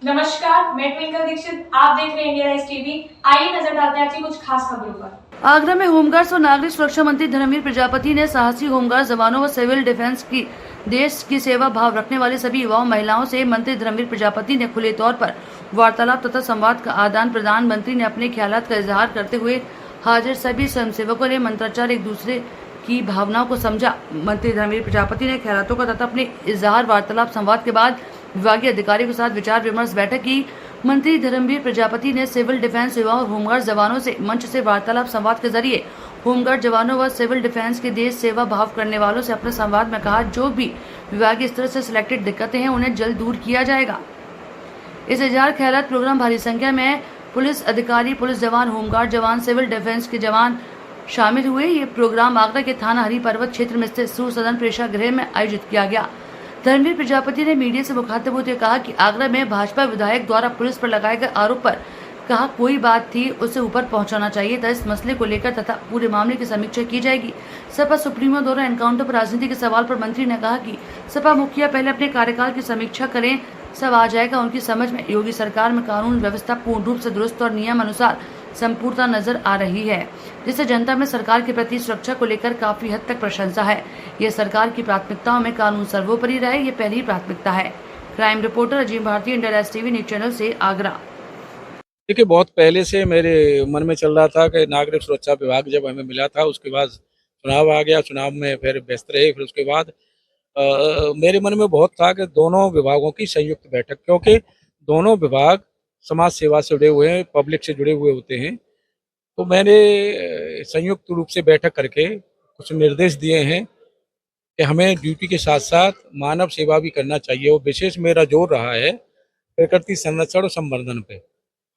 नमस्कार, मैं ट्विंकल दीक्षित। आप देख रहे हैं इंडिया राइज टीवी। आइए नजर डालते हैं आज की कुछ खास खबरों पर। आगरा में होमगार्ड्स और नागरिक सुरक्षा मंत्री धर्मवीर प्रजापति ने साहसी होमगार्ड जवानों व सिविल डिफेंस की देश की सेवा भाव रखने वाले सभी युवाओं महिलाओं से मंत्री धर्मवीर प्रजापति ने खुले तौर पर वार्तालाप तथा संवाद का आदान प्रदान। मंत्री ने अपने ख्यालात का इजहार करते हुए हाजिर सभी स्वयंसेवकों ने मंत्राचार एक दूसरे की भावनाओं को समझा। मंत्री धर्मवीर प्रजापति ने ख्यालातों का तथा अपने इजहार वार्तालाप संवाद के बाद विभागीय अधिकारियों के साथ विचार विमर्श बैठक की। मंत्री धर्मवीर प्रजापति ने सिविल डिफेंस युवाओं और होमगार्ड जवानों से मंच से वार्तालाप संवाद के जरिए होमगार्ड जवानों व सिविल डिफेंस के देश सेवा भाव करने वालों से अपने संवाद में कहा, जो भी विभागीय स्तर से सिलेक्टेड दिक्कतें हैं उन्हें जल्द दूर किया जाएगा। इस इजहार ख्यालात प्रोग्राम भारी संख्या में पुलिस अधिकारी, पुलिस जवान, होमगार्ड जवान, सिविल डिफेंस के जवान शामिल हुए। ये प्रोग्राम आगरा के थाना हरी पर्वत क्षेत्र में स्थित सूर्य सदन प्रेक्षागृह में आयोजित किया गया। धर्मवीर प्रजापति ने मीडिया से मुखातिब होते कहा कि आगरा में भाजपा विधायक द्वारा पुलिस पर लगाए गए आरोप पर कहा कोई बात थी उसे ऊपर पहुंचाना चाहिए था। इस मसले को लेकर तथा पूरे मामले की समीक्षा की जाएगी। सपा सुप्रीमो द्वारा एनकाउंटर पर राजनीति के सवाल पर मंत्री ने कहा कि सपा मुखिया पहले अपने कार्यकाल की समीक्षा करें, सब आ जाएगा उनकी समझ में। योगी सरकार में कानून व्यवस्था पूर्ण रूप से दुरुस्त और नियम अनुसार संपूर्णता नजर आ रही है, जिससे जनता में सरकार के प्रति सुरक्षा को लेकर काफी हद तक प्रशंसा है। ये सरकार की प्राथमिकताओं में कानून सर्वोपरि रहे, ये पहली प्राथमिकता है। Crime reporter Azeem Bharti, India Rise TV news channel से आगरा। देखिए, बहुत पहले से मेरे मन में चल रहा था कि नागरिक सुरक्षा विभाग जब हमें मिला था, उसके बाद चुनाव आ गया, चुनाव में फिर व्यस्त रहे। फिर उसके बाद मेरे मन में बहुत था कि दोनों विभागों की संयुक्त बैठक, क्योंकि दोनों विभाग समाज सेवा से जुड़े हुए हैं, पब्लिक से जुड़े हुए होते हैं। तो मैंने संयुक्त रूप से बैठक करके कुछ निर्देश दिए हैं कि हमें ड्यूटी के साथ साथ मानव सेवा भी करना चाहिए। और विशेष मेरा जोर रहा है प्रकृति संरक्षण और संवर्धन पे।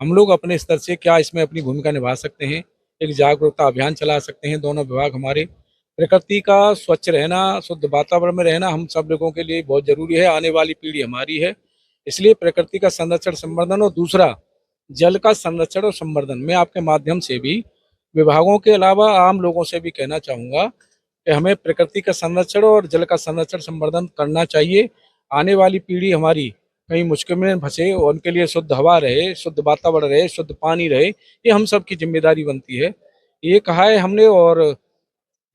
हम लोग अपने स्तर से क्या इसमें अपनी भूमिका निभा सकते हैं, एक जागरूकता अभियान चला सकते हैं। दोनों विभाग हमारे प्रकृति का स्वच्छ रहना, शुद्ध वातावरण में रहना हम सब लोगों के लिए बहुत जरूरी है। आने वाली पीढ़ी हमारी है, इसलिए प्रकृति का संरक्षण संवर्धन और दूसरा जल का संरक्षण और संवर्धन। मैं आपके माध्यम से भी विभागों के अलावा आम लोगों से भी कहना चाहूँगा कि हमें प्रकृति का संरक्षण और जल का संरक्षण संवर्धन करना चाहिए। आने वाली पीढ़ी हमारी कहीं मुश्किल में फंसे और उनके लिए शुद्ध हवा रहे, शुद्ध वातावरण रहे, शुद्ध पानी रहे, ये हम सब की जिम्मेदारी बनती है। ये कहा है हमने। और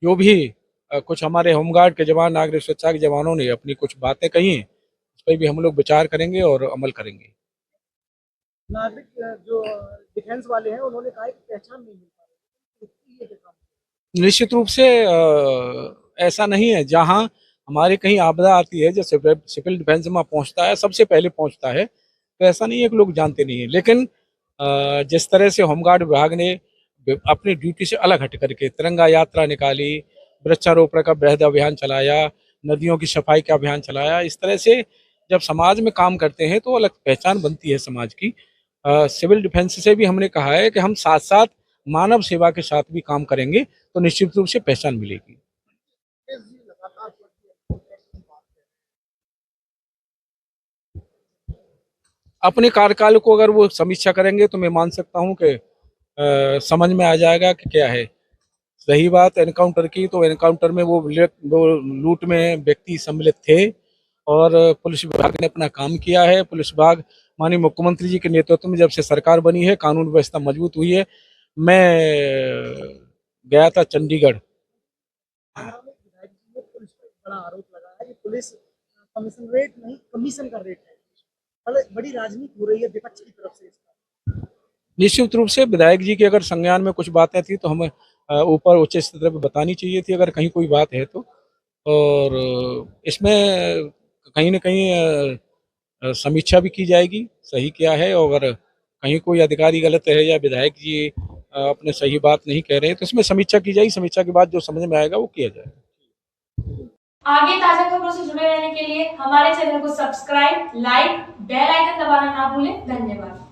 जो भी कुछ हमारे होमगार्ड के जवान, नागरिक सुरक्षा के जवानों ने अपनी कुछ बातें कही हैं, उस पर भी हम लोग विचार करेंगे और अमल करेंगे। नागरिक जो डिफेंस वाले हैं उन्होंने कहा कि पहचान नहीं मिल पा रही। निश्चित रूप से ऐसा नहीं है। जहां हमारे कहीं आपदा आती है, जो सिविल डिफेंस में पहुंचता है, सबसे पहले पहुंचता है, तो ऐसा नहीं है कि लोग जानते नहीं है। लेकिन जिस तरह से होमगार्ड विभाग ने अपनी ड्यूटी से अलग हट करके तिरंगा यात्रा निकाली, वृक्षारोपण का बृहद अभियान चलाया, नदियों की सफाई का अभियान चलाया, इस तरह से जब समाज में काम करते हैं तो अलग पहचान बनती है समाज की। सिविल डिफेंस से भी हमने कहा है कि हम साथ साथ मानव सेवा के साथ भी काम करेंगे, तो निश्चित रूप से पहचान मिलेगी। अपने कार्यकाल को अगर वो समीक्षा करेंगे तो मैं मान सकता हूं कि समझ में आ जाएगा कि क्या है। सही बात एनकाउंटर की, तो एनकाउंटर में वो लूट में व्यक्ति सम्मिलित थे और पुलिस विभाग ने अपना काम किया है। पुलिस विभाग माननीय मुख्यमंत्री जी के नेतृत्व में जब से सरकार बनी है, कानून व्यवस्था मजबूत हुई है। मैं गया था चंडीगढ़। पुलिस पर बड़ा आरोप लगा है कि पुलिस कमिश्नरेट नहीं, कमीशन का रेट है। बड़ी राजनीति हो रही है विपक्ष की तरफ से इसका। निश्चित रूप से विधायक जी के अगर संज्ञान में कुछ बातें थी तो हमें ऊपर उच्च स्तर पर बतानी चाहिए थी, अगर कहीं कोई बात है तो। और इसमें कहीं न कहीं समीक्षा भी की जाएगी, सही क्या है। और अगर कहीं कोई अधिकारी गलत है या विधायक जी अपने सही बात नहीं कह रहे हैं, तो इसमें समीक्षा की जाएगी। समीक्षा के बाद जो समझ में आएगा वो किया जाएगा। आगे ताजा खबरों से जुड़े रहने के लिए हमारे चैनल को सब्सक्राइब, लाइक, बेल आइकन दबाना ना भूलें। धन्यवाद।